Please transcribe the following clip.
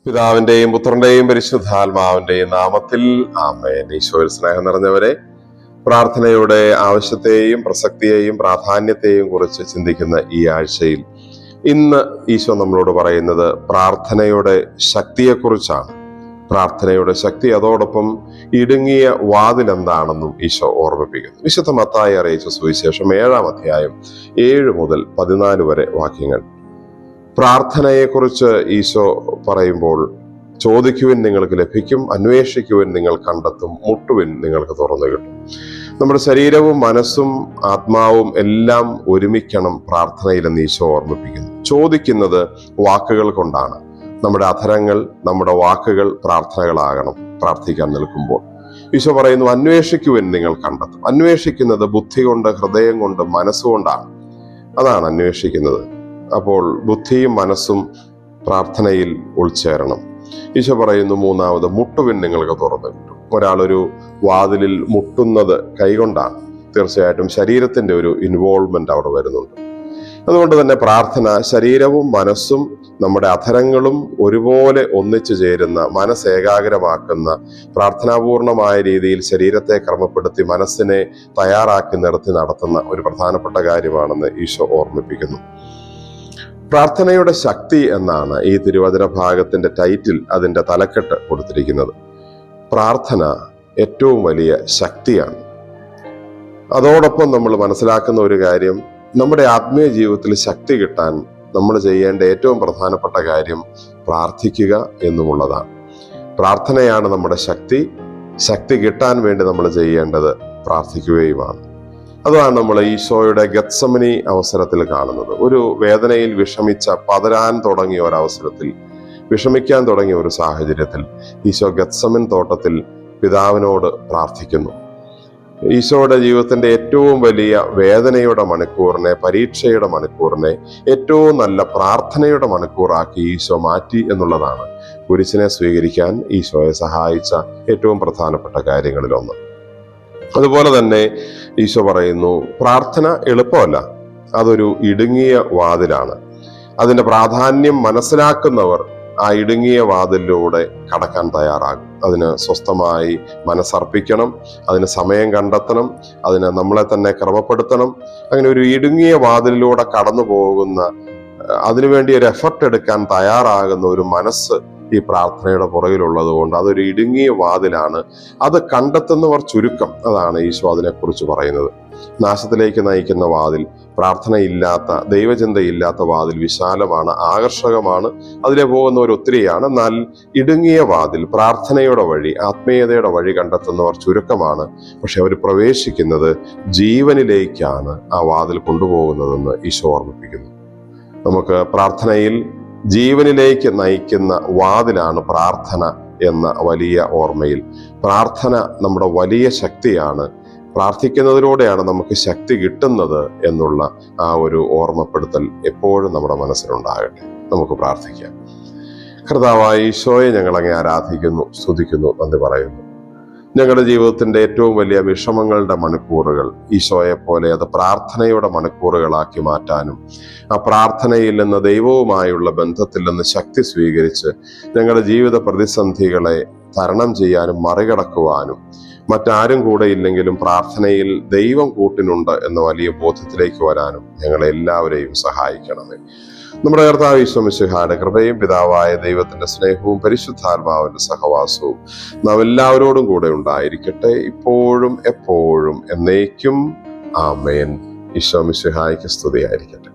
പിതാവിന്റെയും പുത്രന്റെയും പരിശുദ്ധാത്മാവിന്റെയും നാമത്തിൽ ആമേൻ. ഈശോയിൽ സ്നേഹം നിറഞ്ഞവരെ, പ്രാർത്ഥനയുടെ ആവശ്യത്തെയും പ്രസക്തിയെയും പ്രാധാന്യത്തെയും കുറിച്ച് ചിന്തിക്കുന്ന ഈ ആഴ്ചയിൽ ഇന്ന് ഈശോ നമ്മളോട് പറയുന്നത് പ്രാർത്ഥനയുടെ ശക്തിയെക്കുറിച്ചാണ്. പ്രാർത്ഥനയുടെ ശക്തി, അതോടൊപ്പം ഇടുങ്ങിയ വാതിൽ എന്താണെന്നും ഈശോ ഓർമ്മിപ്പിക്കുന്നു. വിശുദ്ധ മത്തായി അറിയിച്ച സുവിശേഷം 7-ാം അധ്യായം 7 മുതൽ 14 വരെ വാക്യങ്ങൾ. പ്രാർത്ഥനയെക്കുറിച്ച് ഈശോ പറയുമ്പോൾ, ചോദിക്കുവിൻ നിങ്ങൾക്ക് ലഭിക്കും, അന്വേഷിക്കുവിൻ നിങ്ങൾ കണ്ടെത്തും, മുട്ടുവിൻ നിങ്ങൾക്ക് തുറന്നു കിട്ടും. നമ്മുടെ ശരീരവും മനസ്സും ആത്മാവും എല്ലാം ഒരുമിക്കണം പ്രാർത്ഥനയിലെന്ന് ഈശോ ഓർമ്മിപ്പിക്കുന്നു. ചോദിക്കുന്നത് വാക്കുകൾ കൊണ്ടാണ്. നമ്മുടെ അധരങ്ങൾ, നമ്മുടെ വാക്കുകൾ പ്രാർത്ഥനകളാകണം പ്രാർത്ഥിക്കാൻ നിൽക്കുമ്പോൾ. ഈശോ പറയുന്നു, അന്വേഷിക്കുവിൻ നിങ്ങൾ കണ്ടെത്തും. അന്വേഷിക്കുന്നത് ബുദ്ധി കൊണ്ട്, ഹൃദയം കൊണ്ട്, മനസ്സുകൊണ്ടാണ്. അതാണ് അന്വേഷിക്കുന്നത്. അപ്പോൾ ബുദ്ധിയും മനസ്സും പ്രാർത്ഥനയിൽ ഉൾച്ചേരണം. ഈശോ പറയുന്നു, മൂന്നാമത്, മുട്ടുവിൻ നിങ്ങൾക്ക് തുറന്നു കിട്ടും. ഒരാളൊരു വാതിലിൽ മുട്ടുന്നത് കൈകൊണ്ടാണ്. തീർച്ചയായിട്ടും ശരീരത്തിന്റെ ഒരു ഇൻവോൾവ്മെന്റ് അവിടെ വരുന്നുണ്ട്. അതുകൊണ്ട് തന്നെ പ്രാർത്ഥന ശരീരവും മനസ്സും നമ്മുടെ അധരങ്ങളും ഒരുപോലെ ഒന്നിച്ചു ചേരുന്ന, മനസ്സ് ഏകാഗ്രമാക്കുന്ന, പ്രാർത്ഥനാപൂർണമായ രീതിയിൽ ശരീരത്തെ ക്രമപ്പെടുത്തി മനസ്സിനെ തയ്യാറാക്കി നിർത്തി നടത്തുന്ന ഒരു പ്രധാനപ്പെട്ട കാര്യമാണെന്ന് ഈശോ ഓർമ്മിപ്പിക്കുന്നു. പ്രാർത്ഥനയുടെ ശക്തി എന്നാണ് ഈ തിരുവചന ഭാഗത്തിന്റെ ടൈറ്റിൽ, അതിന്റെ തലക്കെട്ട് കൊടുത്തിരിക്കുന്നത്. പ്രാർത്ഥന ഏറ്റവും വലിയ ശക്തിയാണ്. അതോടൊപ്പം നമ്മൾ മനസ്സിലാക്കുന്ന ഒരു കാര്യം, നമ്മുടെ ആത്മീയ ജീവിതത്തിൽ ശക്തി കിട്ടാൻ നമ്മൾ ചെയ്യേണ്ട ഏറ്റവും പ്രധാനപ്പെട്ട കാര്യം പ്രാർത്ഥിക്കുക എന്നുമുള്ളതാണ്. പ്രാർത്ഥനയാണ് നമ്മുടെ ശക്തി. ശക്തി കിട്ടാൻ വേണ്ടി നമ്മൾ ചെയ്യേണ്ടത് പ്രാർത്ഥിക്കുകയുമാണ്. അതാണ് നമ്മൾ ഈശോയുടെ ഗത്സമനി അവസരത്തിൽ കാണുന്നത്. ഒരു വേദനയിൽ വിഷമിച്ച, പതരാൻ തുടങ്ങിയ ഒരവസരത്തിൽ, വിഷമിക്കാൻ തുടങ്ങിയ ഒരു സാഹചര്യത്തിൽ ഈശോ ഗത്സമൻ തോട്ടത്തിൽ പിതാവിനോട് പ്രാർത്ഥിക്കുന്നു. ഈശോയുടെ ജീവിതത്തിന്റെ ഏറ്റവും വലിയ വേദനയുടെ മണിക്കൂറിനെ, പരീക്ഷയുടെ മണിക്കൂറിനെ ഏറ്റവും നല്ല പ്രാർത്ഥനയുടെ മണിക്കൂറാക്കി ഈശോ മാറ്റി എന്നുള്ളതാണ് കുരിശിനെ സ്വീകരിക്കാൻ ഈശോയെ സഹായിച്ച ഏറ്റവും പ്രധാനപ്പെട്ട കാര്യങ്ങളിലൊന്ന്. അതുപോലെ തന്നെ ഈശോ പറയുന്നു, പ്രാർത്ഥന എളുപ്പമല്ല, അതൊരു ഇടുങ്ങിയ വാതിലാണ്. അതിന്റെ പ്രാധാന്യം മനസ്സിലാക്കുന്നവർ ആ ഇടുങ്ങിയ വാതിലിലൂടെ കടക്കാൻ തയ്യാറാകും. അതിന് സ്വസ്ഥമായി മനസ്സർപ്പിക്കണം, അതിന് സമയം കണ്ടെത്തണം, അതിന് നമ്മളെ തന്നെ ക്രമപ്പെടുത്തണം. അങ്ങനെ ഒരു ഇടുങ്ങിയ വാതിലിലൂടെ കടന്നു പോകുന്ന, അതിനുവേണ്ടി ഒരു എഫർട്ട് എടുക്കാൻ തയ്യാറാകുന്ന ഒരു മനസ്സ് ഈ പ്രാർത്ഥനയുടെ പുറകിലുള്ളത് കൊണ്ട് അതൊരു ഇടുങ്ങിയ വാതിലാണ്. അത് കണ്ടെത്തുന്നവർ ചുരുക്കം. അതാണ് ഈശോ അതിനെക്കുറിച്ച് പറയുന്നത്. നാശത്തിലേക്ക് നയിക്കുന്ന വാതിൽ, പ്രാർത്ഥനയില്ലാത്ത, ദൈവചിന്തയില്ലാത്ത വാതിൽ വിശാലമാണ്, ആകർഷകമാണ്, അതിലെ പോകുന്നവർ ഒത്തിരിയാണ്. എന്നാൽ ഇടുങ്ങിയ വാതിൽ, പ്രാർത്ഥനയുടെ വഴി, ആത്മീയതയുടെ വഴി കണ്ടെത്തുന്നവർ ചുരുക്കമാണ്. പക്ഷെ അവർ പ്രവേശിക്കുന്നത് ജീവനിലേക്കാണ് ആ വാതിൽ കൊണ്ടുപോകുന്നതെന്ന് ഈശോ ഓർമ്മിപ്പിക്കുന്നു. നമുക്ക് പ്രാർത്ഥനയിൽ ജീവനിലേക്ക് നയിക്കുന്ന വാതിലാണ് പ്രാർത്ഥന എന്ന വലിയ ഓർമ്മയിൽ. പ്രാർത്ഥന നമ്മുടെ വലിയ ശക്തിയാണ്. പ്രാർത്ഥിക്കുന്നതിലൂടെയാണ് നമുക്ക് ശക്തി കിട്ടുന്നത് എന്നുള്ള ആ ഒരു ഓർമ്മപ്പെടുത്തൽ എപ്പോഴും നമ്മുടെ മനസ്സിലുണ്ടാകട്ടെ. നമുക്ക് പ്രാർത്ഥിക്കാം. കർത്താവായ ഈശോയെ, ഞങ്ങൾ അങ്ങേ ആരാധിക്കുന്നു, സ്തുതിക്കുന്നു, നന്ദി പറയുന്നു. ഞങ്ങളുടെ ജീവിതത്തിന്റെ ഏറ്റവും വലിയ വിഷമങ്ങളുടെ മണിക്കൂറുകൾ ഈശോയെ പോലെ അത് പ്രാർത്ഥനയുടെ മണിക്കൂറുകളാക്കി മാറ്റാനും, ആ പ്രാർത്ഥനയിൽ നിന്ന് ദൈവവുമായുള്ള ബന്ധത്തിൽ നിന്ന് ശക്തി സ്വീകരിച്ച് ഞങ്ങളുടെ ജീവിത പ്രതിസന്ധികളെ തരണം ചെയ്യാനും മറികടക്കുവാനും, മറ്റാരും കൂടെ ഇല്ലെങ്കിലും പ്രാർത്ഥനയിൽ ദൈവം കൂട്ടിനുണ്ട് എന്ന വലിയ ബോധ്യത്തിലേക്ക് വരാനും ഞങ്ങളെ എല്ലാവരെയും സഹായിക്കണമേ. നമ്മുടെ കർത്താവ് ഈശോ മിശിഹായുടെ കൃപയും പിതാവായ ദൈവത്തിന്റെ സ്നേഹവും പരിശുദ്ധാത്മാവിന്റെ സഹവാസവും നാം എല്ലാവരോടും കൂടെ ഉണ്ടായിരിക്കട്ടെ, ഇപ്പോഴും എപ്പോഴും എന്നേക്കും. ആമേൻ. ഈശോ മിശിഹായ്ക്ക് സ്തുതിയായിരിക്കട്ടെ.